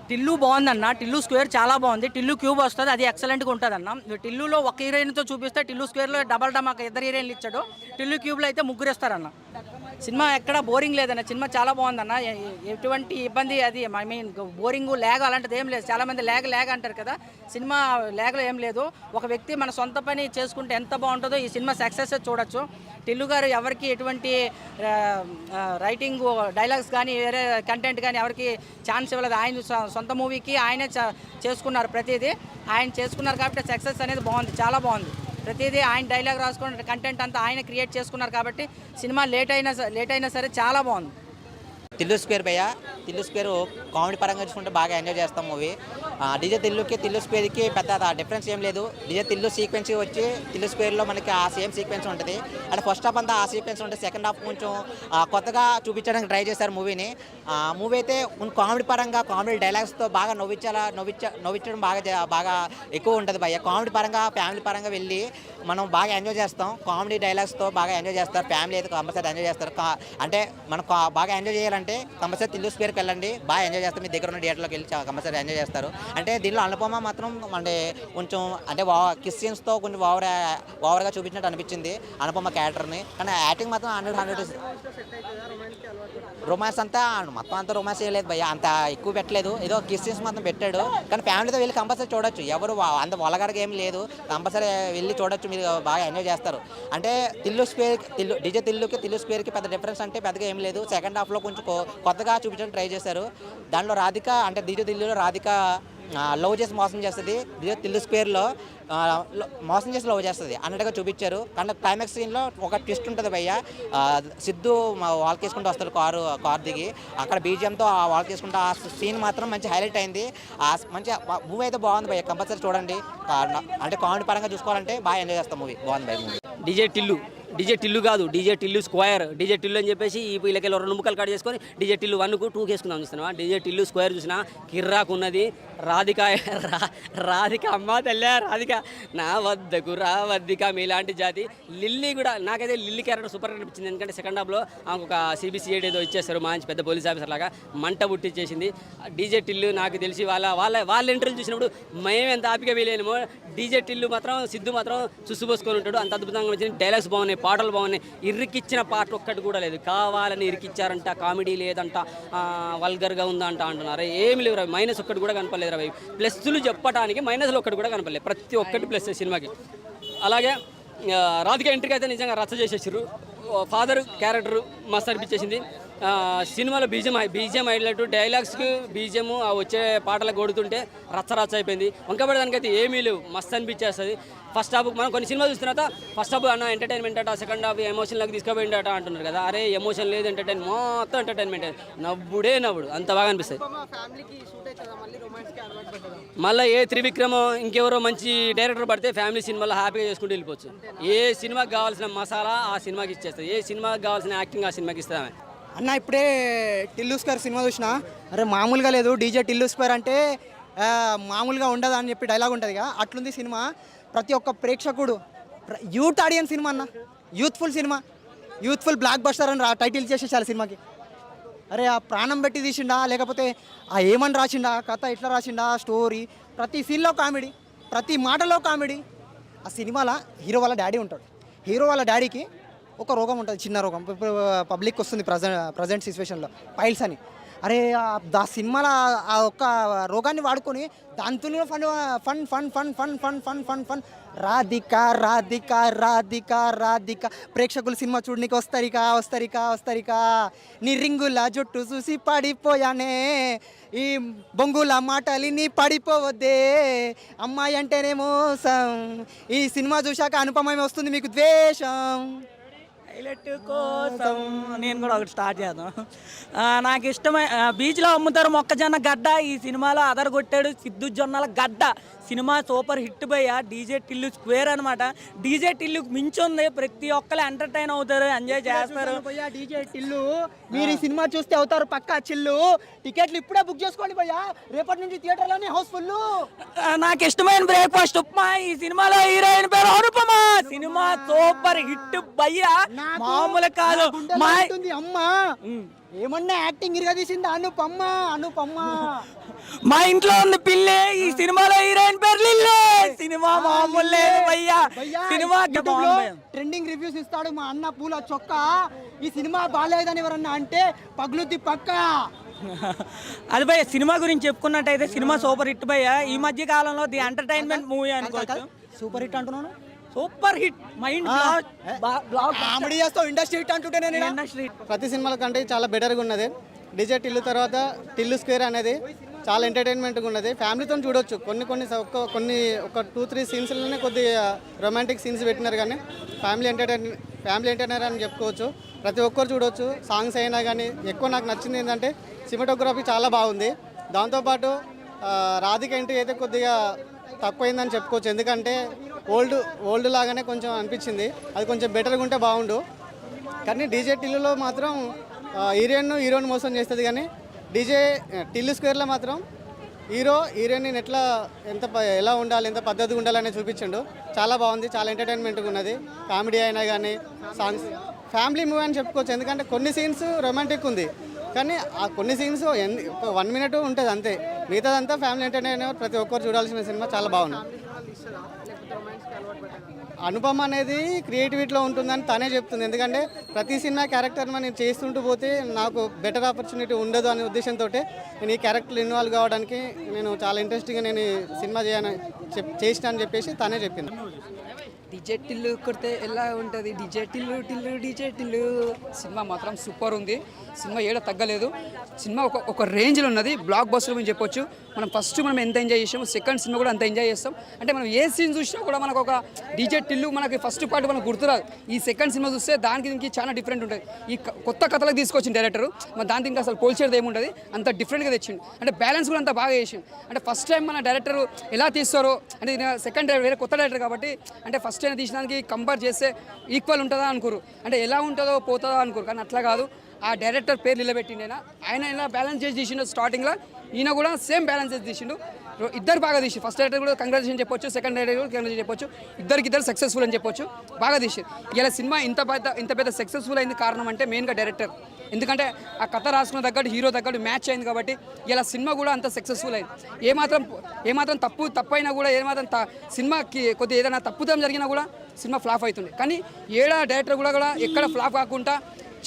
టిల్లు బాగుందన్న. టిల్లు స్క్వేర్ చాలా బాగుంది. టిల్లు క్యూబ్ వస్తుంది, అది ఎక్సలెంట్గా ఉంటుంది అన్న. టిల్లులో ఒక హీరోయిన్తో చూపిస్తే టిల్లు స్క్వేర్లో డబల్ డమాక్ 2 హీరోయిన్లు ఇచ్చాడు. టిల్లు క్యూబ్లో అయితే 3 ఇస్తారన్న. సినిమా ఎక్కడ బోరింగ్ లేదన్న. సినిమా చాలా బాగుందన్న. ఎటువంటి ఇబ్బంది అది ఐ మీన్ బోరింగ్ ల్యాగ్ అలాంటిది ఏం లేదు. చాలామంది ల్యాగ్ అంటారు కదా, సినిమా ల్యాగ్లో ఏం లేదు. ఒక వ్యక్తి మన సొంత పని చేసుకుంటే ఎంత బాగుంటుందో ఈ సినిమా సక్సెస్ చూడొచ్చు. టిల్లు గారు ఎవరికి ఎటువంటి రైటింగ్ డైలాగ్స్ కానీ వేరే కంటెంట్ కానీ ఎవరికి ఛాన్స్ ఇవ్వలేదు. ఆయన సొంత మూవీకి ఆయనే చేసుకున్నారు. ప్రతిదీ ఆయన చేసుకున్నారు కాబట్టి సక్సెస్ అనేది బాగుంది, చాలా బాగుంది. ప్రతిదీ ఆయన డైలాగ్ రాసుకున్న కంటెంట్ అంతా ఆయన క్రియేట్ చేసుకున్నారు కాబట్టి సినిమా లేట్ అయినా సరే చాలా బాగుంది. తిల్లు స్క్వేర్ భయ్య, తిల్లు స్క్వేర్ కామెడీ పరంగా చూసుకుంటే బాగా ఎంజాయ్ చేస్తాం మూవీ. డీజే తిల్లుకి తిల్లు స్క్వేర్కి పెద్ద డిఫరెన్స్ ఏం లేదు. డీజే తిల్లు సీక్వెన్స్ వచ్చి తిల్లు స్క్వేర్లో మనకి ఆ సేమ్ సీక్వెన్స్ ఉంటుంది. అంటే ఫస్ట్ హాఫ్ అంతా ఆ సీక్వెన్స్ ఉంటుంది, సెకండ్ హాఫ్ కొంచెం కొత్తగా చూపించడానికి ట్రై చేశారు మూవీని. మూవీ అయితే కామెడీ పరంగా కామెడీ డైలాగ్స్తో బాగా నవ్వించడం బాగా ఎక్కువ ఉంటుంది భయ్య. కామెడీ పరంగా ఫ్యామిలీ పరంగా వెళ్ళి మనం బాగా ఎంజాయ్ చేస్తాం. కామెడీ డైలాగ్స్తో బాగా ఎంజాయ్ చేస్తారు. ఫ్యామిలీ అయితే కంపల్సరీ ఎంజాయ్ చేస్తారు. అంటే మనం బాగా ఎంజాయ్ చేయాలంటే కంపల్సరీ తిల్లు స్క్వేర్కి వెళ్ళండి, బాగా ఎంజాయ్ చేస్తారు. మీ దగ్గర ఉన్న థియేటర్లోకి వెళ్ళి కంపల్సరీ ఎంజాయ్ చేస్తారు. అంటే దీనిలో అనుపమ మాత్రం అంటే కొంచెం అంటే కిస్ సీన్స్తో కొంచెం ఓవర్గా చూపించినట్టు అనిపించింది అనుపమ క్యారెక్టర్ని. కానీ యాక్టింగ్ మాత్రం 100 రొమాన్స్ అంతా మొత్తం అంతా రొమాన్స్ చేయలేదు భయ్య, అంత ఎక్కువ పెట్టలేదు. ఏదో కిస్ సీన్స్ మాత్రం పెట్టాడు. కానీ ఫ్యామిలీతో వెళ్ళి కంపల్సరీ చూడొచ్చు. ఎవరు అంత వలగడగా ఏం లేదు, కంపల్సరీ వెళ్ళి చూడొచ్చు. మీరు బాగా ఎంజాయ్ చేస్తారు. అంటే డీజే తిల్లుకి తిల్లు స్క్వేర్కి పెద్ద డిఫరెన్స్ అంటే పెద్దగా ఏం లేదు. సెకండ్ హాఫ్లో కొంచెం కొత్తగా చూపించడానికి ట్రై చేశారు. దాంట్లో రాధిక అంటే డీజే తిల్లులో రాధిక లవ్ చేసి మోసం చేస్తుంది, డీజే తిల్లు స్క్వేర్లో మోసం చేసి లవ్ చేస్తుంది అన్నట్టుగా చూపించారు. కానీ క్లైమాక్స్ సీన్లో ఒక ట్విస్ట్ ఉంటుంది భయ్య. సిద్ధు వాల్కి వేసుకుంటూ వస్తాడు కారు దిగి, అక్కడ బీజిఎంతో వాల్కి వేసుకుంటూ ఆ సీన్ మాత్రం మంచి హైలైట్ అయింది. మంచి మూవీ అయితే బాగుంది భయ్య, కంపల్సరీ చూడండి. అంటే కామెడీ పరంగా చూసుకోవాలంటే బాగా ఎంజాయ్ చేస్తాం మూవీ, బాగుంది భయ్య మూవీ. డీజే టిల్లు కాదు, DJ Tillu square. DJ Tillu అని చెప్పేసి ఈ వీళ్ళకి 2 ముక్కలు కట్ చేసుకొని డీజే టిల్లు 1కు 2కి వేసుకుందాం చూస్తున్నావా. డీజే టిల్లు స్క్వేర్ చూసినా కిర్రాకు ఉన్నది. రాధిక అమ్మ తల్లి రాధిక నా వద్దకు రావద్దిక మీలాంటి జాతి. లిల్లీ కూడా నాకైతే లిల్లీ క్యారెక్టర్ సూపర్ అనిపించింది. ఎందుకంటే సెకండ్ హాఫ్లో ఒక CBCID ఏదో ఇచ్చేస్తారు, మంచి పెద్ద పోలీస్ ఆఫీసర్ లాగా మంట పుట్టించేసింది. డీజే టిల్లు నాకు తెలిసి వాళ్ళ ఇంటర్వ్యూ చూసినప్పుడు మేము ఎంత ఆపిక వీలేమో, డీజే టిల్లు మాత్రం సిద్ధు మాత్రం చూసుపోసుకొని ఉంటాడు. అంత అద్భుతంగా వచ్చింది. డైలాగ్స్ బాగున్నాయి, పాటలు బాగున్నాయి. ఇరికిచ్చిన పాట ఒక్కటి కూడా లేదు, కావాలని ఇరికిచ్చారంట. కామెడీ లేదంట, వల్గర్గా ఉందంట అంటున్నారు. ఏమి లేవు రవి, మైనస్ ఒక్కటి కూడా కనపడలేదు రవి. ప్లస్లు చెప్పడానికి మైనస్లు ఒక్కటి కూడా కనపడలేదు, ప్రతి ఒక్కటి ప్లస్ సినిమాకి. అలాగే రాధిక ఎంట్రీకి అయితే నిజంగా రచ్చ చేసేసారు. ఫాదర్ క్యారెక్టర్ మస్తు అనిపించేసింది. సినిమాలో బీజిఎం హైలైట్, డైలాగ్స్కి బీజిఎం వచ్చే పాటలకు కొడుతుంటే రచ్చ అయిపోయింది. వంకబడడానికైతే ఏమీ లేవు, మస్తు అనిపించేస్తుంది. ఫస్ట్ హాఫ్ మనం కొన్ని సినిమాలు చూస్తున్న తర్వాత ఫస్ట్ హాఫ్ అన్న ఎంటర్టైన్మెంట్ అట, సెకండ్ హాఫ్ ఎమోషన్లోకి తీసుకుపోయిందట అంటున్నారు కదా. అరే ఎమోషన్ లేదు, మొత్తం ఎంటర్టైన్మెంట్, నవ్వుడు అంత బాగా అనిపిస్తుంది. మళ్ళీ ఏ త్రివిక్రమ్ ఇంకెవరో మంచి డైరెక్టర్ పడితే ఫ్యామిలీ సినిమాలో హ్యాపీగా చేసుకుంటూ వెళ్ళిపోవచ్చు. ఏ సినిమాకి కావాల్సిన మసాలా ఆ సినిమాకి ఇచ్చేస్తుంది, ఏ సినిమాకి కావాల్సిన యాక్టింగ్ ఆ సినిమాకి ఇస్తామే. అన్న ఇప్పుడే టిల్లు స్క్వేర్ సినిమా చూసిన, అరే మామూలుగా లేదు. డీజే టిల్లు స్క్వేర్ అంటే మామూలుగా ఉండదు అని చెప్పి డైలాగ్ ఉంటుంది కదా, అట్లుంది సినిమా. ప్రతి ఒక్క ప్రేక్షకుడు యూత్ ఆడియన్స్ సినిమా అన్న, youthful cinema, youthful block buster అని టైటిల్ చేసేసారు సినిమాకి. అరే ఆ ప్రాణం పెట్టి తీసిండా, లేకపోతే ఆ ఏమని రాసిండా, కథ ఎట్లా రాసిండా, స్టోరీ, ప్రతి సీన్లో కామెడీ, ప్రతి మాటలో కామెడీ. ఆ సినిమాలో హీరో వాళ్ళ డాడీ ఉంటాడు. హీరో వాళ్ళ డాడీకి ఒక రోగం ఉంటుంది, చిన్న రోగం, పబ్లిక్ వస్తుంది ప్రజెంట్ సిచ్యువేషన్లో, పైల్స్ అని. అరే ఆ సినిమాలో ఆ ఒక్క రోగాన్ని వాడుకొని దాంతో fun fun fun fun fun fun fun fun Radhika Radhika Radhika Radhika. ప్రేక్షకులు సినిమా చూడడానికి వస్తరిక నీ రింగుల జుట్టు చూసి పడిపోయానే, ఈ బొంగుల మాటలి నీ పడిపోవద్దే, అమ్మాయి అంటేనే మోసం. ఈ సినిమా చూశాక అనుపమ వస్తుంది మీకు ద్వేషం. హైలైట్ కోసం నేను కూడా ఒకటి స్టార్ట్ చేద్దాం. నాకు ఇష్టమైన బీచ్లో అమ్ముతారు మొక్కజొన్న గడ్డ, ఈ సినిమాలో అదరగొట్టాడు సిద్ధు జొన్నల గడ్డ. సినిమా సూపర్ హిట్ భయ్య. డీజే టిల్లు స్క్వేర్ అనమాట. డీజే టిల్లుకి మించి ఉంది, ప్రతి ఒక్కరు ఎంటర్టైన్ అవుతారు, ఎంజాయ్ చేస్తారు. డీజే టిల్లు మీరు ఈ సినిమా చూస్తే అవుతారు పక్కా చిల్లు. టికెట్లు ఇప్పుడే బుక్ చేసుకోండి భయ్యా, రేపటి నుంచి థియేటర్లోనే హౌస్ఫుల్. నాకు ఇష్టమైన బ్రేక్ఫాస్ట్ ఉప్మా. ఈ సినిమాలో హీరోయిన్ పేరు అనుపమ. సినిమా సూపర్ హిట్ భయ్య. మామూలు కాదు. అమ్మా ఏమన్నా యాక్టింగ్ ఇరగదీసింది అనుపమ్మ మా ఇంట్లో ఉంది పిల్లి, ఈ సినిమాలో హీరోయిన్ పేరు లిల్లీ. సినిమా మామూలు లేదు భయ్యా. సినిమా ట్రెండింగ్ రివ్యూస్ ఇస్తాడు మా అన్న పూల చొక్కా. ఈ సినిమా బాగాలేదని ఎవరన్నా అంటే పగులుతి పక్క. అది భయ్య సినిమా గురించి చెప్పుకున్నట్టయితే సినిమా సూపర్ హిట్ భయ్య. ఈ మధ్య కాలంలో ది ఎంటర్టైన్మెంట్ మూవీ అనుకోవచ్చు. సూపర్ హిట్ అంటున్నాను, సూపర్ హిట్. మైండ్ కామెడీ చేస్తావు, ఇండస్ట్రీ హిట్ అంటుంటే నేను ఇండస్ట్రీ. ప్రతి సినిమాల కంటే చాలా బెటర్గా ఉన్నది. డీజే టిల్లు తర్వాత టిల్లు స్క్వేర్ అనేది చాలా ఎంటర్టైన్మెంట్గా ఉన్నది. ఫ్యామిలీతో చూడొచ్చు. కొన్ని ఒక 2-3 సీన్స్లోనే కొద్దిగా రొమాంటిక్ సీన్స్ పెట్టినారు, కానీ ఫ్యామిలీ ఎంటర్టైనర్ అని చెప్పుకోవచ్చు. ప్రతి ఒక్కరు చూడొచ్చు. సాంగ్స్ అయినా కానీ ఎక్కువ నాకు నచ్చింది ఏంటంటే సినిమాటోగ్రఫీ చాలా బాగుంది. దాంతోపాటు రాధిక ఎంట్రీ అయితే కొద్దిగా తక్కువైందని చెప్పుకోవచ్చు. ఎందుకంటే ఓల్డ్ లాగానే కొంచెం అనిపించింది. అది కొంచెం బెటర్గా ఉంటే బాగుండు. కానీ డీజే టిల్లులో మాత్రం హీరోయిన్ మోసం చేస్తుంది, కానీ టిల్లు స్క్వేర్లో మాత్రం హీరోయిన్ ఎలా ఉండాలి, ఎంత పద్ధతిగా ఉండాలని చూపించిండు. చాలా బాగుంది, చాలా ఎంటర్టైన్మెంట్గా ఉన్నది. కామెడీ అయినా కానీ సాంగ్స్ ఫ్యామిలీ మూవీ అని చెప్పుకోవచ్చు. ఎందుకంటే కొన్ని సీన్స్ రొమాంటిక్ ఉంది, కానీ ఆ కొన్ని సీన్స్ ఒక 1 minute ఉంటుంది అంతే. మిగతాదంతా ఫ్యామిలీ ఎంటర్టైనర్, ప్రతి ఒక్కరు చూడాల్సిన సినిమా. చాలా బాగుంది. అనుపమ అనేది క్రియేటివిటీలో ఉంటుందని తనే చెప్తుంది. ఎందుకంటే ప్రతి సినిమా క్యారెక్టర్ నేను చేస్తుంటూ పోతే నాకు బెటర్ ఆపర్చునిటీ ఉండదు అనే ఉద్దేశంతో నేను ఈ క్యారెక్టర్ ఇన్వాల్వ్ కావడానికి నేను చాలా ఇంట్రెస్టింగ్గా నేను సినిమా చేసిన అని చెప్పేసి తనే చెప్పింది. డీజే టిల్లు కొడితే ఎలా ఉంటుంది, డీజే టిల్లు సినిమా మాత్రం సూపర్ ఉంది. సినిమా ఏడ తగ్గలేదు. సినిమా ఒక రేంజ్లో ఉన్నది. బ్లాక్ బస్టర్ అని చెప్పొచ్చు. మనం ఎంత ఎంజాయ్ చేసాము, సెకండ్ సినిమా కూడా అంత ఎంజాయ్ చేస్తాం. అంటే మనం ఏ సీన్ చూసినా కూడా మనకు ఒక డీజే టిల్లు మనకి ఫస్ట్ పార్ట్ మనకు గుర్తురాదు. ఈ సెకండ్ సినిమా చూస్తే దీనికి చాలా డిఫరెంట్ ఉంటుంది. ఈ కొత్త కథలకు తీసుకొచ్చిన డైరెక్టర్ మన దానికి ఇంకా అసలు పోల్చేది ఏముంటుంది, అంత డిఫరెంట్గా తెచ్చిండు. అంటే బ్యాలెన్స్ కూడా అంత బాగా చేసిండు. అంటే ఫస్ట్ టైం మన డైరెక్టర్ ఎలా తీస్తారో అంటే సెకండ్ వేరే కొత్త డైరెక్టర్ కాబట్టి అంటే ఫస్ట్ టైం తీసినానికి కంపేర్ చేస్తే ఈక్వల్ ఉంటుందా అనుకోరు, అంటే ఎలా ఉంటుందో పోతుందో అనుకోరు. కానీ అట్లా కాదు. ఆ డైరెక్టర్ పేరు నిలబెట్టిండైనా ఆయన ఇలా బ్యాలెన్స్ చేసి తీసిండు. స్టార్టింగ్లో ఈయన కూడా సేమ్ బ్యాలెన్స్ చేసి తీసిండు. ఇద్దరు బాగా తీసి ఫస్ట్ డైరెక్టర్ కూడా కంగ్రాచులేషన్ చెప్పొచ్చు, సెకండ్ డైరెక్టర్ కూడా కంగ్రాచులేషన్ చెప్పొచ్చు. ఇద్దరు సక్సెస్ఫుల్ అని చెప్పొచ్చు. బాగా తీసి ఇలా సినిమా ఇంత పెద్ద సక్సెస్ఫుల్ అయింది కారణం అంటే మెయిన్గా డైరెక్టర్. ఎందుకంటే ఆ కథ రాసుకున్న తగ్గట్టు హీరో తగ్గట్టు మ్యాచ్ అయింది కాబట్టి ఇలా సినిమా కూడా అంత సక్సెస్ఫుల్ అయింది. ఏమాత్రం తప్పు అయినా కూడా సినిమాకి కొద్దిగా ఏదైనా తప్పుదం జరిగినా కూడా సినిమా ఫ్లాప్ అవుతుంది. కానీ డైరెక్టర్ కూడా ఎక్కడ ఫ్లాప్ కాకుండా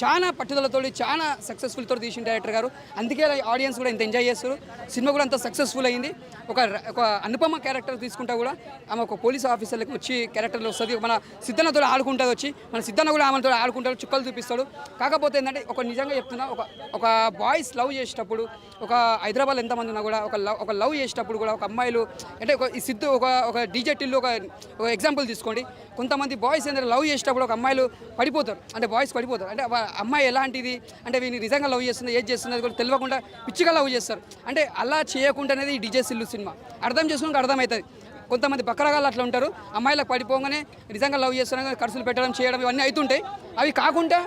చాలా పట్టుదలతో చాలా సక్సెస్ఫుల్తో తీసిన డైరెక్టర్ గారు. అందుకే ఆడియన్స్ కూడా ఇంత ఎంజాయ్ చేస్తారు. సినిమా కూడా అంత సక్సెస్ఫుల్ అయింది. ఒక అనుపమ క్యారెక్టర్ తీసుకుంటా కూడా ఆమె ఒక పోలీస్ ఆఫీసర్లకు వచ్చి క్యారెక్టర్లో వస్తుంది. మన సిద్ధన్నతో ఆడుకుంటుంది వచ్చి, మన సిద్ధన్న కూడా ఆమెతో ఆడుకుంటాడు, చుక్కలు చూపిస్తాడు. కాకపోతే ఏంటంటే నిజంగా చెప్తున్నా, ఒక బాయ్స్ లవ్ చేసేటప్పుడు, ఒక హైదరాబాద్ ఎంతమంది ఉన్నా కూడా ఒక లవ్ చేసేటప్పుడు కూడా ఒక అమ్మాయిలు అంటే ఈ సిద్ధు ఒక డీజే టిల్లు ఒక ఎగ్జాంపుల్ తీసుకోండి. కొంతమంది బాయ్స్ ఏంటంటే లవ్ చేసేటప్పుడు ఒక అమ్మాయిలు పడిపోతారు, అంటే బాయ్స్ పడిపోతారు. అంటే అమ్మాయి ఎలాంటిది అంటే వీని నిజంగా లవ్ చేస్తుంది, ఏది చేస్తుంది అది కూడా తెలియకుండా పిచ్చిగా లవ్ చేస్తారు. అంటే అలా చేయకుండా అనేది ఈ డీజే టిల్లు సినిమా అర్థం చేసుకుని అర్థమవుతుంది. కొంతమంది బకరగాళ్ళు అట్లా ఉంటారు, అమ్మాయిలకు పడిపోగానే నిజంగా లవ్ చేస్తున్నారు, ఖర్చులు పెట్టడం చేయడం ఇవన్నీ అవుతుంటాయి. అవి కాకుండా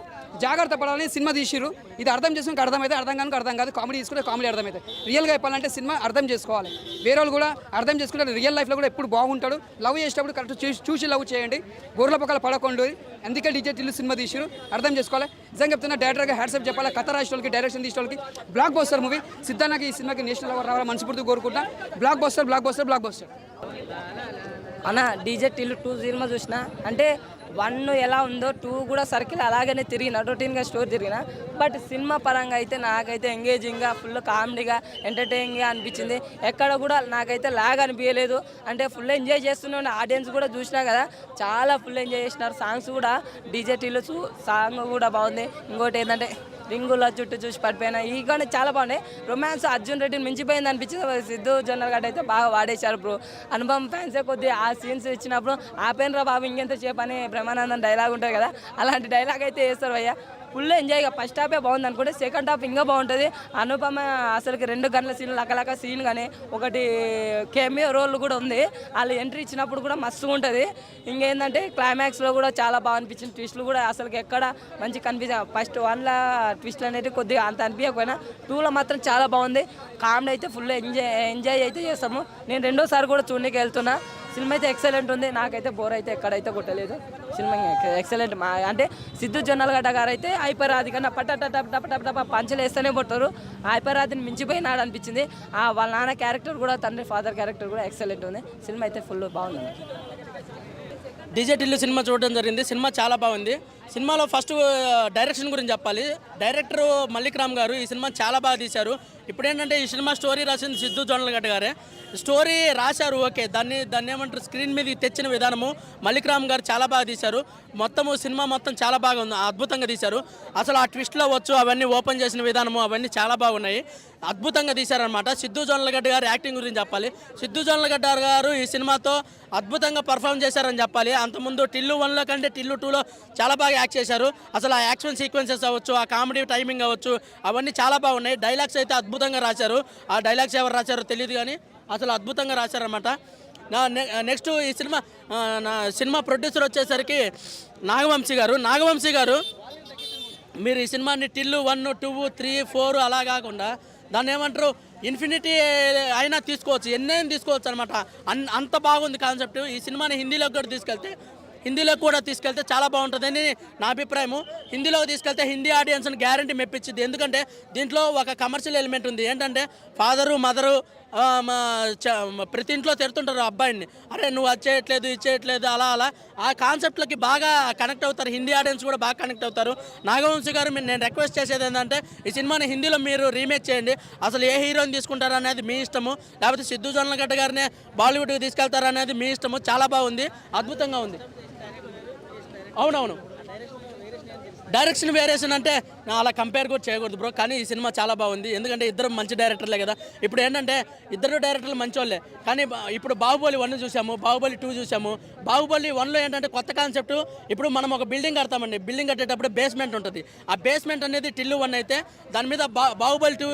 జాగ్రత్త పడాలని సినిమా తీసిరు. ఇది అర్థం చేసుకుని అర్థమైతే అర్థం కాదు. కామెడీ తీసుకుంటే కామెడీ అర్థమవుతుంది. రియల్గా చెప్పాలంటే సినిమా అర్థం చేసుకోవాలి. వేరే వాళ్ళు కూడా అర్థం చేసుకుంటే రియల్ లైఫ్లో కూడా ఎప్పుడు బాగుంటాడు. లవ్ చేసేటప్పుడు కరెక్ట్ చూసి లవ్ చేయండి, గొర్రెల పక్కల పడకండి. అందుకే డీజే టిల్లు సినిమా తీసిరు, అర్థం చేసుకోవాలి. నిజంగా చెప్తున్నా డైరెక్టర్గా హ్యాట్సప్ చెప్పాలి. కథ రాసిన వాళ్ళకి, డైరెక్షన్ తీసిన వాళ్ళకి. Block buster movie. సిద్ధాన్నకి ఈ సినిమాకి నేషనల్ అవార్డు రావాలని మనస్ఫూర్తిగా కోరుకుంటా. Block buster. అన్న డీజే టిల్లు 2 సినిమా చూసిన అంటే 1 ఎలా ఉందో 2 కూడా సర్కిల్ అలాగనే తిరిగిన, రొటీన్గా స్టోరీ తిరిగిన. బట్ సినిమా పరంగా అయితే నాకైతే ఎంగేజింగ్గా, ఫుల్ కామెడీగా, ఎంటర్టైనింగ్గా అనిపించింది. ఎక్కడ కూడా నాకైతే లాగ్ అనిపించలేదు. అంటే ఫుల్ ఎంజాయ్ చేస్తున్నాను. ఆడియన్స్ కూడా చూసినా కదా, చాలా ఫుల్ ఎంజాయ్ చేసినారు. సాంగ్స్ కూడా డీజే టిల్లు సాంగ్ కూడా బాగుంది. ఇంకోటి ఏంటంటే రింగుల చుట్టూ చూసి పడిపోయినా ఈ కానీ చాలా బాగున్నాయి. రొమాన్స్ అర్జున్ రెడ్డిని మించిపోయింది అనిపించింది. సిద్ధు జొన్నలగడ్డ అయితే బాగా వాడేశారు బ్రో. అనుపమ ఫ్యాన్సే కొద్దిగా ఆ సీన్స్ ఇచ్చినప్పుడు ఆపేనరా బాబు ఇంకెంత సేపు అని బ్రహ్మానందం డైలాగ్ ఉంటుంది కదా, అలాంటి డైలాగ్ అయితే వేస్తారు అయ్యా. ఫుల్ ఎంజాయ్గా ఫస్ట్ హాఫే బాగుంది అనుకుంటే సెకండ్ హాఫ్ ఇంకా బాగుంటుంది. అనుపమ అసలుకి 2 గంటల సీన్లు లకలక సీన్ కానీ ఒకటి కెమియో రోల్ కూడా ఉంది. వాళ్ళు ఎంట్రీ ఇచ్చినప్పుడు కూడా మస్తుగా ఉంటుంది. ఇంకేంటంటే క్లైమాక్స్లో కూడా చాలా బాగా అనిపించింది. ట్విస్ట్లు కూడా అసలుకి ఎక్కడ మంచి కనిపించాయి. ఫస్ట్ 1లో ట్విస్ట్లు అనేది కొద్దిగా అంత అనిపించకపోయినా 2లో మాత్రం చాలా బాగుంది. కామెడీ అయితే ఫుల్ ఎంజాయ్ అయితే చేస్తాము. నేను 2వ సారి కూడా చూడడానికి వెళ్తున్నా. సినిమా అయితే ఎక్సలెంట్ ఉంది. నాకైతే బోర్ అయితే ఎక్కడైతే కొట్టలేదు. Cinema excellent. అంటే సిద్ధు జొన్నలగడ్డ గారు అయితే హైపరాది కన్నా పట్ట పంచలు వేస్తూనే కొట్టారు. హైపరాదిని మించిపోయినాడు అనిపించింది. వాళ్ళ నాన్న క్యారెక్టర్ కూడా, తండ్రి ఫాదర్ క్యారెక్టర్ కూడా ఎక్సలెంట్ ఉంది. సినిమా అయితే ఫుల్ బాగుంది. డీజే టిల్లు సినిమా చూడడం జరిగింది. సినిమా చాలా బాగుంది. సినిమాలో ఫస్ట్ డైరెక్షన్ గురించి చెప్పాలి. డైరెక్టర్ మల్లిక్ రామ్ గారు ఈ సినిమా చాలా బాగా తీశారు. ఇప్పుడు ఏంటంటే ఈ సినిమా స్టోరీ రాసింది సిద్ధు జొన్నలగడ్డ గారే. స్టోరీ రాశారు, ఓకే. దాన్ని ఏమంటారు, స్క్రీన్ మీద తెచ్చిన విధానము మల్లిక్ రామ్ గారు చాలా బాగా తీశారు. సినిమా మొత్తం చాలా బాగా ఉంది, అద్భుతంగా తీశారు. అసలు ఆ ట్విస్ట్లో వచ్చు అవన్నీ ఓపెన్ చేసిన విధానము అవన్నీ చాలా బాగున్నాయి, అద్భుతంగా తీశారనమాట. సిద్ధు జొన్నలగడ్డ గారు యాక్టింగ్ గురించి చెప్పాలి. సిద్ధు జొన్నలగడ్డ గారు ఈ సినిమాతో అద్భుతంగా పర్ఫామ్ చేశారని చెప్పాలి. అంతకుముందు టిల్లు 1లో కంటే టిల్లు 2లో చాలా బాగా యాక్ట్ చేశారు. అసలు ఆ యాక్షన్ సీక్వెన్సెస్ అవ్వచ్చు, ఆ కామెడీ టైమింగ్ అవ్వచ్చు, అవన్నీ చాలా బాగున్నాయి. డైలాగ్స్ అయితే అద్భుతంగా రాశారు. ఆ డైలాగ్స్ ఎవరు రాశారో తెలియదు కానీ అసలు అద్భుతంగా రాశారనమాట. నెక్స్ట్ ఈ సినిమా ప్రొడ్యూసర్ వచ్చేసరికి నాగవంశీ గారు మీరు ఈ సినిమాని టిల్లు 1, 2, 3, 4 అలా కాకుండా దాన్ని ఏమంటారు ఇన్ఫినిటీ అయినా తీసుకోవచ్చు, ఎన్నైనా తీసుకోవచ్చు అనమాట. అంత బాగుంది కాన్సెప్ట్. ఈ సినిమాని హిందీలో కూడా తీసుకెళ్తే చాలా బాగుంటుందని నా అభిప్రాయము. హిందీలో తీసుకెళ్తే హిందీ ఆడియన్స్ని గ్యారంటీ మెప్పించింది. ఎందుకంటే దీంట్లో ఒక కమర్షియల్ ఎలిమెంట్ ఉంది. ఏంటంటే ఫాదరు మదరు ప్రతి ఇంట్లో తిడుతుంటారు అబ్బాయిని, అరే నువ్వు అది చేయట్లేదు ఇది చేయట్లేదు అలా ఆ కాన్సెప్ట్లకి బాగా కనెక్ట్ అవుతారు. హిందీ ఆడియన్స్ కూడా బాగా కనెక్ట్ అవుతారు. నాగవంశీ గారు నేను రిక్వెస్ట్ చేసేది ఏంటంటే ఈ సినిమాని హిందీలో మీరు రీమేక్ చేయండి. అసలు ఏ హీరోని తీసుకుంటారు అనేది మీ ఇష్టము, లేకపోతే సిద్ధు జొన్నలగడ్డ గారినే బాలీవుడ్కి తీసుకెళ్తారు అనేది మీ ఇష్టము. చాలా బాగుంది, అద్భుతంగా ఉంది. అవునవును, డైరెక్షన్ వేరియేషన్ అంటే అలా కంపేర్ కూడా చేయకూడదు బ్రో. కానీ ఈ సినిమా చాలా బాగుంది. ఎందుకంటే ఇద్దరు మంచి డైరెక్టర్లే కదా. ఇప్పుడు ఏంటంటే ఇద్దరు డైరెక్టర్లు మంచోళ్ళే. కానీ ఇప్పుడు బాహుబలి 1 చూసాము, బాహుబలి 2 చూసాము. బాహుబలి 1లో ఏంటంటే కొత్త కాన్సెప్ట్. ఇప్పుడు మనం ఒక బిల్డింగ్ కడతామండి, బిల్డింగ్ కట్టేటప్పుడు బేస్మెంట్ ఉంటుంది. ఆ బేస్మెంట్ అనేది టిల్లు 1 అయితే దాని మీద బాహుబలి 2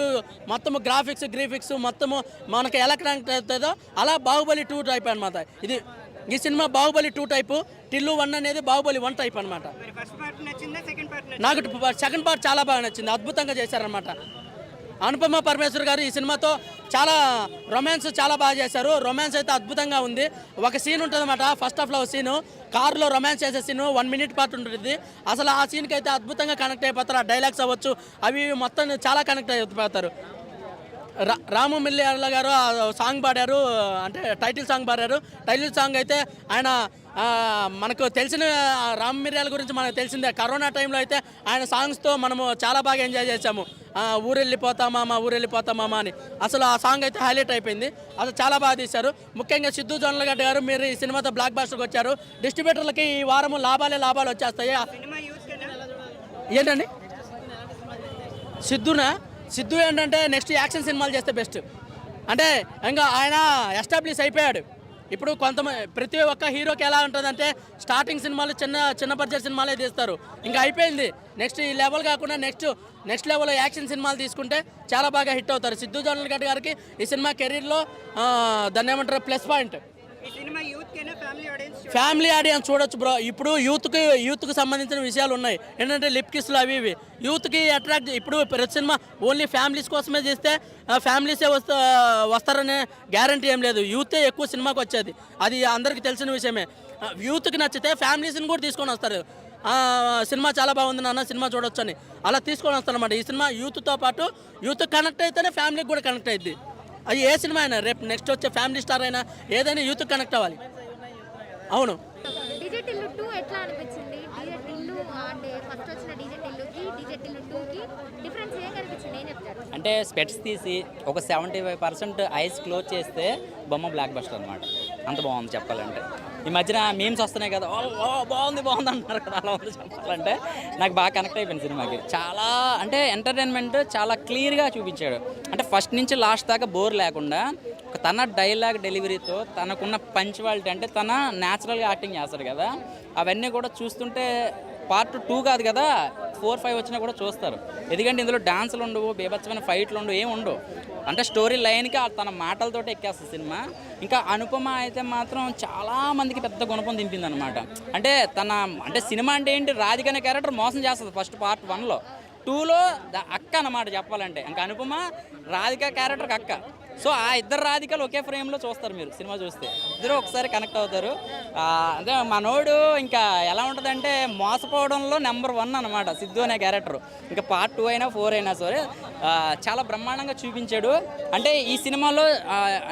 మొత్తము గ్రాఫిక్స్ మొత్తము మనకి ఎలా కనెక్ట్ అవుతుందో అలా బాహుబలి 2 టైప్ అనమాట. ఈ సినిమా బాహుబలి 2 టైపు, టిల్లు 1 అనేది బాహుబలి 1 టైప్ అనమాట. నాకు సెకండ్ పార్ట్ చాలా బాగా నచ్చింది, అద్భుతంగా చేశారనమాట. అనుపమ పరమేశ్వర్ గారు ఈ సినిమాతో చాలా రొమాన్స్ చాలా బాగా చేశారు. రొమాన్స్ అయితే అద్భుతంగా ఉంది. ఒక సీన్ ఉంటుంది అన్నమాట, ఫస్ట్ హాఫ్లో సీను కార్లో రొమాన్స్ చేసే సీను 1 minute పార్ట్ ఉంటుంది. అసలు ఆ సీన్కి అయితే అద్భుతంగా కనెక్ట్ అయిపోతారు. ఆ డైలాగ్స్ అవ్వచ్చు అవి మొత్తం చాలా కనెక్ట్ అయిపోతారు. రాము మిల్లియాల గారు సాంగ్ పాడారు, అంటే టైటిల్ సాంగ్ అయితే ఆయన మనకు తెలిసిన రామ్ మిర్యాల గురించి మనకు తెలిసిందే. కరోనా టైంలో అయితే ఆయన సాంగ్స్తో మనము చాలా బాగా ఎంజాయ్ చేసాము. ఊరెళ్ళిపోతామా అని అసలు ఆ సాంగ్ అయితే హైలైట్ అయిపోయింది. అసలు చాలా బాగా తీశారు. ముఖ్యంగా సిద్ధు జొన్నలగడ్డ గారు మీరు ఈ సినిమాతో బ్లాక్ బాస్టర్కి వచ్చారు. డిస్ట్రిబ్యూటర్లకి ఈ వారము లాభాలు వచ్చేస్తాయి. ఏంటండి సిద్ధు ఏంటంటే నెక్స్ట్ యాక్షన్ సినిమాలు చేస్తే బెస్ట్. అంటే ఇంకా ఆయన ఎస్టాబ్లిష్ అయిపోయాడు. ఇప్పుడు ప్రతి ఒక్క హీరోకి ఎలా ఉంటుందంటే స్టార్టింగ్ సినిమాలు చిన్న బడ్జెట్ సినిమాలే తీస్తారు, ఇంకా అయిపోయింది. నెక్స్ట్ ఈ లెవెల్ కాకుండా నెక్స్ట్ లెవెల్లో యాక్షన్ సినిమాలు తీసుకుంటే చాలా బాగా హిట్ అవుతారు. సిద్ధు జొన్నలగడ్డ గారికి ఈ సినిమా కెరీర్లో దాన్ని ఏమంటారు ప్లస్ పాయింట్. ఫ్యామిలీ ఆడియన్స్ చూడొచ్చు బ్రో. ఇప్పుడు యూత్కి సంబంధించిన విషయాలు ఉన్నాయి. ఏంటంటే లిప్ కిస్లు అవి యూత్కి అట్రాక్ట్. ఇప్పుడు ప్రతి సినిమా ఓన్లీ ఫ్యామిలీస్ కోసమే చేస్తే ఫ్యామిలీసే వస్తారనే గ్యారంటీ ఏం లేదు. యూతే ఎక్కువ సినిమాకి వచ్చేది, అది అందరికీ తెలిసిన విషయమే. యూత్కి నచ్చితే ఫ్యామిలీస్ని కూడా తీసుకొని వస్తారు. సినిమా చాలా బాగుంది నాన్న, సినిమా చూడొచ్చు అని అలా తీసుకొని వస్తారన్నమాట. ఈ సినిమా యూత్తో పాటు యూత్ కనెక్ట్ అయితేనే ఫ్యామిలీకి కూడా కనెక్ట్ అయ్యింది. అది ఏ సినిమా అయినా, రేపు నెక్స్ట్ వచ్చే ఫ్యామిలీ స్టార్ అయినా ఏదైనా యూత్ కనెక్ట్ అవ్వాలి. అవును. డీజే టిల్లు 2 ఎట్లా అనిపించింది? డీజే టిల్లు అంటే ఫస్ట్ వచ్చిన డీజే టిల్లుకి డీజే టిల్లు 2కి డిఫరెన్స్ ఏం కనిపించింది, ఏం చెప్తారు? అంటే స్పెట్స్ తీసి ఒక 75% ఐస్ క్లోజ్ చేస్తే బొమ్మ బ్లాక్ బస్టర్ అనమాట. అంత బాగుంది చెప్పాలంటే. ఈ మధ్యన మీమ్స్ వస్తున్నాయి కదా, బాగుంది అంటున్నారు కదా, అలా ఉంది చెప్పాలంటే. నాకు బాగా కనెక్ట్ అయిపోయింది సినిమాకి. చాలా అంటే ఎంటర్టైన్మెంట్ చాలా క్లియర్గా చూపించాడు. అంటే ఫస్ట్ నుంచి లాస్ట్ దాకా బోర్ లేకుండా తన డైలాగ్ డెలివరీతో తనకున్న పంచువాలిటీ, అంటే తన న్యాచురల్గా యాక్టింగ్ చేస్తాడు కదా, అవన్నీ కూడా చూస్తుంటే పార్ట్ 2 కాదు కదా 4, 5 వచ్చినా కూడా చూస్తారు. ఎందుకంటే ఇందులో డాన్సులు ఉండవు, బీభత్సమైన ఫైట్లు ఉండవు, ఏమి ఉండవు. అంటే స్టోరీ లైన్కి తన మాటలతోటి ఎక్కేస్తుంది సినిమా. ఇంకా అనుపమ అయితే మాత్రం చాలా మందికి పెద్ద గుణపం దింపింది అనమాట. అంటే సినిమా అంటే ఏంటి, రాధిక అనే క్యారెక్టర్ మోసం చేస్తుంది ఫస్ట్ పార్ట్ 1లో. 2లో అక్క అన్నమాట చెప్పాలంటే. ఇంకా అనుపమ రాధిక క్యారెక్టర్కి అక్క. సో ఆ ఇద్దరు రాధికలు ఒకే ఫ్రేమ్లో చూస్తారు మీరు సినిమా చూస్తే, ఇద్దరు ఒకసారి కనెక్ట్ అవుతారు. అదే మనోడు ఇంకా ఎలా ఉంటుందంటే మోసపోవడంలో నెంబర్ 1 అనమాట సిద్ధు అనే క్యారెక్టర్. ఇంకా పార్ట్ 2 అయినా 4 అయినా సరే చాలా బ్రహ్మాండంగా చూపించాడు. అంటే ఈ సినిమాలో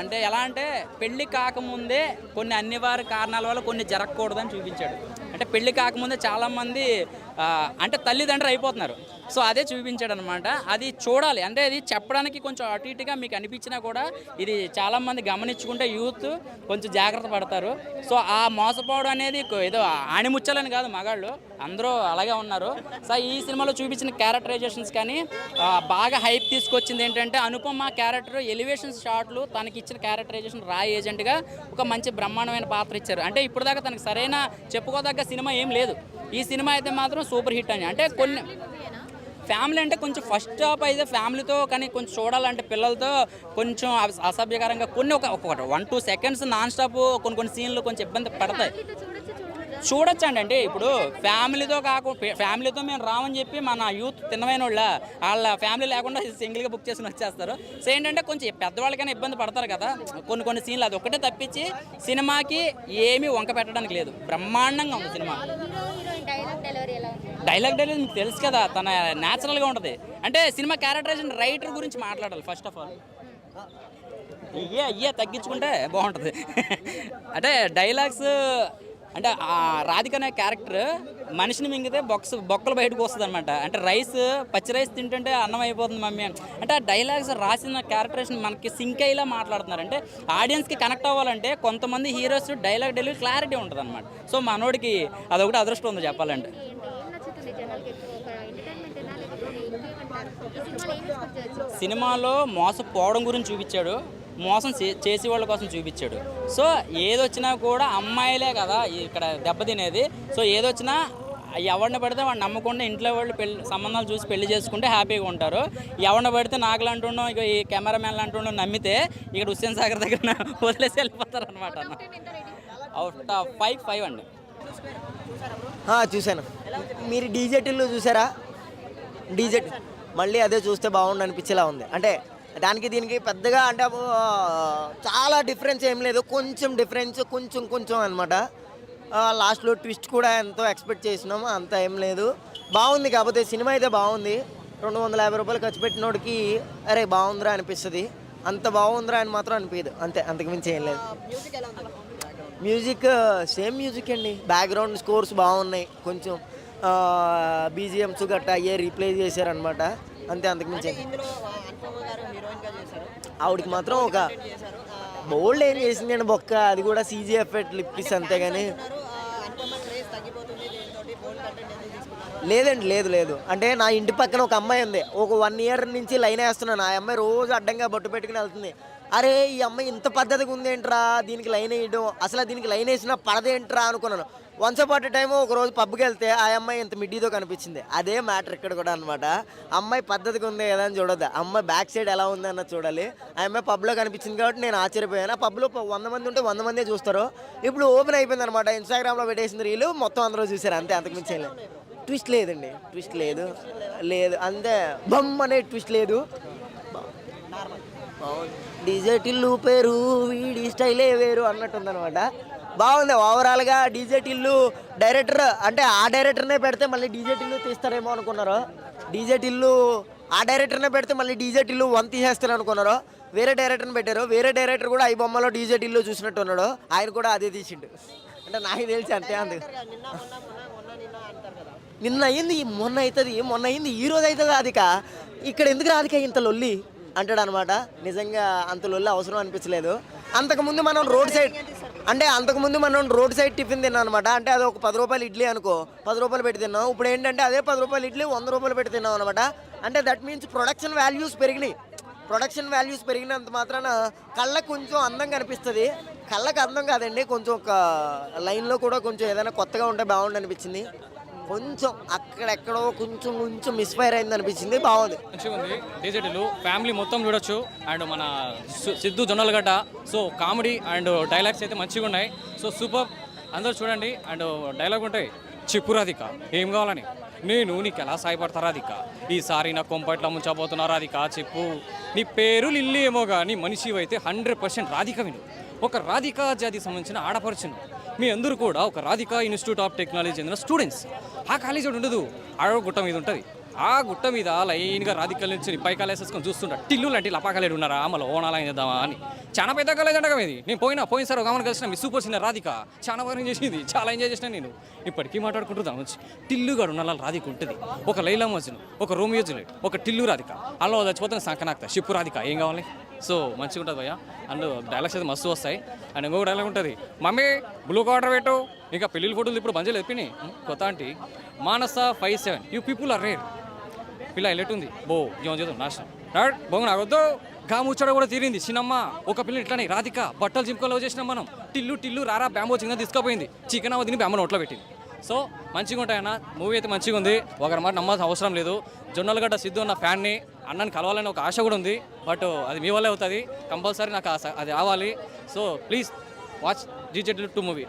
అంటే ఎలా అంటే పెళ్లి కాకముందే కొన్ని అనివార్య కారణాల వల్ల కొన్ని జరగకూడదని చూపించాడు. అంటే పెళ్లి కాకముందే చాలామంది అంటే తల్లిదండ్రులు అయిపోతున్నారు. సో అదే చూపించాడు అనమాట. అది చూడాలి, అంటే అది చెప్పడానికి కొంచెం అటు ఇటుగా మీకు అనిపించినా కూడా ఇది చాలామంది గమనించుకుంటే యూత్ కొంచెం జాగ్రత్త పడతారు. సో ఆ మోసపోవడం అనేది ఏదో ఆణిముచ్చాలని కాదు, మగాళ్ళు అందరూ అలాగే ఉన్నారు. సో ఈ సినిమాలో చూపించిన క్యారెక్టరైజేషన్స్ కానీ బాగా హైప్ తీసుకొచ్చింది ఏంటంటే అనుపమ క్యారెక్టర్ ఎలివేషన్స్ షాట్లు తనకి ఇచ్చిన క్యారెక్టరైజేషన్ రా ఏజెంట్గా ఒక మంచి బ్రహ్మాండమైన పాత్ర ఇచ్చారు. అంటే ఇప్పుడు దాకా తనకు సరైన చెప్పుకోదగ్గ సినిమా ఏం లేదు. ఈ సినిమా అయితే మాత్రం సూపర్ హిట్ అని. అంటే కొన్ని ఫ్యామిలీ అంటే కొంచెం ఫస్ట్ హాఫ్ అయితే ఫ్యామిలీతో, కానీ కొంచెం చూడాలంటే పిల్లలతో కొంచెం అసభ్యకరంగా కొన్ని ఒక 1-2 సెకండ్స్ నాన్ స్టాప్ కొన్ని సీన్లు కొంచెం ఇబ్బంది పడతాయి. చూడొచ్చండి. అంటే ఇప్పుడు ఫ్యామిలీతో ఫ్యామిలీతో మేము రామని చెప్పి మన యూత్ తిన్నమైన వాళ్ళ ఫ్యామిలీ లేకుండా సింగిల్గా బుక్ చేసుకుని వచ్చేస్తారు. సో ఏంటంటే కొంచెం పెద్దవాళ్ళకైనా ఇబ్బంది పడతారు కదా కొన్ని సీన్లు, అది ఒకటే తప్పించి సినిమాకి ఏమీ వంక పెట్టడానికి లేదు. బ్రహ్మాండంగా ఉంది సినిమా. డైలాగ్ డెలివరీ మీకు తెలుసు కదా, తన న్యాచురల్గా ఉంటుంది. అంటే సినిమా క్యారెక్టరైజేషన్ రైటర్ గురించి మాట్లాడాలి ఫస్ట్ ఆఫ్ ఆల్. ఇయ్యే తగ్గించుకుంటే బాగుంటుంది. అంటే డైలాగ్స్ అంటే రాధిక అనే క్యారెక్టర్ మనిషిని మింగితే బొక్కలు బయటకు వస్తుంది అనమాట. అంటే పచ్చి రైస్ తింటుంటే అన్నం అయిపోతుంది మమ్మీ అంటే ఆ డైలాగ్స్ రాసిన క్యారెక్టరేషన్ మనకి సింక్ అయ్యేలా మాట్లాడుతున్నారు. అంటే ఆడియన్స్కి కనెక్ట్ అవ్వాలంటే కొంతమంది హీరోస్ డైలాగ్ డెలివరీ క్లారిటీ ఉంటుంది అనమాట. సో మనోడికి అదొకటి అదృష్టం ఉంది చెప్పాలంటే. సినిమాలో మోసపోవడం గురించి చూపించాడు, మోసం చేసే వాళ్ళ కోసం చూపించాడు. సో ఏదొచ్చినా కూడా అమ్మాయిలే కదా ఇక్కడ దెబ్బతినేది. సో ఏదొచ్చినా ఎవరిని పడితే వాడిని నమ్మకుండా ఇంట్లో వాళ్ళు సంబంధాలు చూసి పెళ్లి చేసుకుంటే హ్యాపీగా ఉంటారు. ఎవరిని పడితే నాకు అంటున్నాం ఇక ఈ కెమెరామెన్లు అంటున్నాం నమ్మితే ఇక్కడ హుస్సేన్ సాగర్ దగ్గర వదిలేసి వెళ్ళిపోతారు అనమాట. అవుట్ ఆఫ్ 5 అండి. చూశాను. మీరు డీజేటీల్లో చూసారా? డీజేటీ మళ్ళీ అదే చూస్తే బాగుండు అనిపించేలా ఉంది. అంటే దానికి దీనికి పెద్దగా అంటే చాలా డిఫరెన్స్ ఏం లేదు, కొంచెం డిఫరెన్స్ కొంచెం అనమాట. లాస్ట్లో ట్విస్ట్ కూడా ఎంతో ఎక్స్పెక్ట్ చేసినాము, అంత ఏం లేదు. బాగుంది, కాకపోతే సినిమా అయితే బాగుంది. 250 రూపాయలు ఖర్చు పెట్టినోడికి అరే బాగుందిరా అనిపిస్తుంది, అంత బాగుందిరా అని మాత్రం అనిపించదు, అంతే, అంతకుమించి ఏం లేదు. మ్యూజిక్ సేమ్ మ్యూజిక్ అండి, బ్యాక్గ్రౌండ్ స్కోర్స్ బాగున్నాయి, కొంచెం బీజిఎమ్స్ గట్టా అయ్యే రీప్లేస్ చేశారనమాట, అంతే, అంతకుమించి ఆవిడకి మాత్రం ఒక బోల్డ్ ఏం చేసిందండి బొక్క, అది కూడా సీజీ ఎఫెక్ట్ లిప్పిస్ అంతే. కానీ లేదండి, లేదు. అంటే నా ఇంటి పక్కన ఒక అమ్మాయి ఉంది, ఒక 1 ఇయర్ నుంచి లైన్ వేస్తున్నాను. ఆ అమ్మాయి రోజు అడ్డంగా బొట్టు పెట్టుకుని వెళ్తుంది. అరే ఈ అమ్మాయి ఇంత పద్ధతిగా ఉందేంట్రా, దీనికి లైన్ వేయడం, అసలు దీనికి లైన్ వేసినా పడదేంట్రా అనుకున్నాను. వన్స్ అపాట్ టైం ఒక రోజు పబ్కి వెళ్తే ఆ అమ్మాయి ఇంత మిడ్డీతో కనిపించింది. అదే మ్యాటర్ ఇక్కడ కూడా అనమాట. అమ్మాయి పద్ధతిగా ఉంది కదా అని చూడొద్దు, అమ్మాయి బ్యాక్ సైడ్ ఎలా ఉంది అన్నది చూడాలి. ఆ అమ్మాయి పబ్లో కనిపించింది కాబట్టి నేను ఆశ్చర్యపోయాను. ఆ పబ్లో 100 మంది ఉంటే 100 మందే చూస్తారు. ఇప్పుడు ఓపెన్ అయిపోయింది అనమాట, ఇన్స్టాగ్రామ్లో పెట్టేసింది రీలు, మొత్తం అందరూ చూసారు, అంతే, అంతకుమించి లేదు. ట్విస్ట్ లేదండి, ట్విస్ట్ లేదు అంతే, బమ్ అనే ట్విస్ట్ లేదు. డీజే టిల్లు పేరు వీడి స్టైలే వేరు అన్నట్టుందనమాట. బాగుంది ఓవరాల్గా. డీజే టిల్లు డైరెక్టర్ అంటే ఆ డైరెక్టర్నే పెడితే మళ్ళీ డీజే టిల్లు తీస్తారేమో అనుకున్నారు. డీజే టిల్లు ఆ డైరెక్టర్నే పెడితే మళ్ళీ డీజే టిల్లు 1 తీసేస్తారు అనుకున్నారు. వేరే డైరెక్టర్ని పెట్టారు. వేరే డైరెక్టర్ కూడా ఈ బొమ్మలో డీజే టిల్లు చూసినట్టు ఉన్నాడు, ఆయన కూడా అదే తీసిండు. అంటే నాకు తెలిసి అంతే. నిన్న అయ్యింది, మొన్న అవుతుంది, మొన్న అయ్యింది, ఈ రోజు అవుతుంది. రాధిక ఇక్కడ ఎందుకు రాధిక ఇంత లొల్లి అంటాడు అనమాట. నిజంగా అంత లొల్లి అవసరం అనిపించలేదు. అంతకుముందు మనం రోడ్ సైడ్ టిఫిన్ తిన్నాం అనమాట. అంటే అది ఒక 10 రూపాయలు ఇడ్లీ అనుకో, 10 రూపాయలు పెట్టి తిన్నాం. ఇప్పుడు ఏంటంటే అదే 10 రూపాయలు ఇడ్లీ 100 రూపాయలు పెట్టి తిన్నాం అనమాట. అంటే దట్ మీన్స్ ప్రొడక్షన్ వాల్యూస్ పెరిగినంత మాత్రాన కళ్ళకు కొంచెం అందం కనిపిస్తుంది. కళ్ళకు అందం కాదండి, కొంచెం ఒక లైన్లో కూడా కొంచెం ఏదైనా కొత్తగా ఉంటే బాగుండు అనిపించింది. కొంచెం అక్కడెక్కడో కొంచెం మిస్ఫైర్ అయింది అనిపించింది. బాగుంది, మంచిగా ఉంది. డీజేటీలు ఫ్యామిలీ మొత్తం చూడొచ్చు. అండ్ మన Siddhu Jonnalagadda, so comedy and dialogues అయితే మంచిగా ఉన్నాయి. సో సూపర్, అందరూ చూడండి. అండ్ డైలాగ్ ఉంటాయి, చెప్పు రాధిక ఏం కావాలని, నేను నీకు ఎలా సాయపడతా రాధిక, ఈసారి నా కొంపట్ల ముంచబోతున్నా రాధిక చెప్పు. నీ పేరు లిల్లీ ఏమో కానీ మనిషి అయితే 100% రాధిక విను. ఒక రాధికా జాతికి సంబంధించిన ఆడపడుచును. మీ అందరూ కూడా ఒక రాధికా ఇన్స్టిట్యూట్ ఆఫ్ టెక్నాలజీ చెందిన స్టూడెంట్స్. ఆ కాలేజీ ఉండదు, ఆడ గుట్ట మీద ఉంటుంది. ఆ గుట్ట మీద లైన్గా రాధికల నుంచి పైకాలు వేసేసుకొని చూస్తుంటా. టిల్లు లాంటి లపాకాలేడు ఉన్నారా, మళ్ళీ ఓనాలా చేద్దామా అని. చాలా పెద్ద కాలేజ్ అంటగా ఇది. నేను పోయినసారి ఒక ఆమెను కలిసిన మీ సూపర్ సీనియర్ రాధిక చాలా బాగా చేసింది, చాలా ఎంజాయ్ చేసిన నేను. ఇప్పటికీ మాట్లాడుకుంటున్నాం వచ్చి టిల్లుగాడు ఉన్న రాధిక ఉంటుంది. ఒక లైలా మజ్ను, ఒక రోమియో జూలియట్, ఒక టిల్లు రాధిక. అలా చచ్చిపోతున్న సంకనాక్త షిప్పు రాధిక ఏం కావాలి. సో మంచిగా ఉంటుంది భయ్య. అండ్ డైలాగ్స్ అయితే మస్తు వస్తాయి. అండ్ ఇంకొక డైలాగ్ ఉంటుంది, మమ్మీ బ్లూ కార్డర్ పెట్టు. ఇంకా పెళ్ళిళ్ళ ఫోటోలు ఇప్పుడు బంజలు ఎప్పినాయి. కొత్త అంటే మానస 57 యూ పీపుల్ ఆర్ రేర్. పిల్ల ఎల్లెట్ ఉంది బో జీవం చేద్దాం నాశనం డాడ్ బొంగు నాకొద్దు. గా ముచ్చట కూడా తీరింది చిన్నమ్మ. ఒక పిల్ల ఇట్లానే రాధిక బట్టలు జింపులో చేసినాం మనం. టిల్లు రారా బ్యాంబో చిన్న తీసుకుపోయింది. చికెన్ అవ తిని బ్యాంబో నోట్లో పెట్టింది. సో మంచిగా ఉంటాయన్న. మూవీ అయితే మంచిగా ఉంది, ఒకరి మాట నమ్మాల్సిన అవసరం లేదు. జొన్నలగడ్డ సిద్ధు అన్న ఫ్యాన్ని, అన్నని కలవాలని ఒక ఆశ కూడా ఉంది. బట్ అది మీ వల్లే అవుతుంది. కంపల్సరీ నాకు అది రావాలి. So please watch DJ Tillu 2 movie.